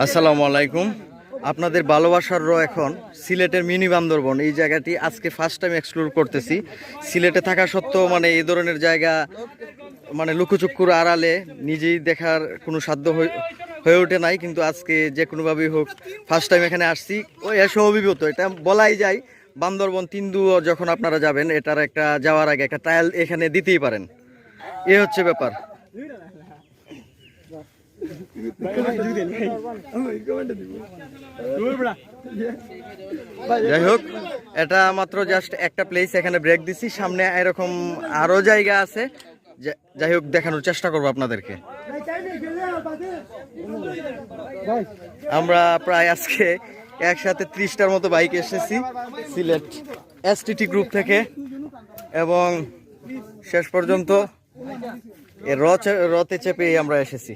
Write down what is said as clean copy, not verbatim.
আসসালামু আলাইকুম। আপনাদের ভালোবাসার এখন সিলেটের মিনি বান্দরবন এই জায়গাটি আজকে ফার্স্ট টাইম এক্সপ্লোর করতেছি। সিলেটে থাকা সত্ত্বেও মানে এই ধরনের জায়গা মানে লুকোচুক্কুর আড়ালে নিজেই দেখার কোনো সাধ্য হয়ে ওঠে নাই, কিন্তু আজকে যে কোনোভাবেই হোক ফার্স্ট টাইম এখানে আসছি। ওই এসে অভিভূত, এটা বলাই যায়। বান্দরবন তিন্দু যখন আপনারা যাবেন, এটার একটা যাওয়ার আগে একটা ট্রায়াল এখানে দিতেই পারেন, এ হচ্ছে ব্যাপার। যাই হোক, এটা মাত্র জাস্ট একটা প্লেস, এখানে ব্রেক দিছি, সামনে এরকম আরো জায়গা আছে। যাই হোক, দেখানোর চেষ্টা করবো আপনাদেরকে। আমরা প্রায় আজকে একসাথে 30টার মতো বাইক এসেছি সিলেট এসটিটি গ্রুপ থেকে, এবং শেষ পর্যন্ত রথে চেপে আমরা এসেছি।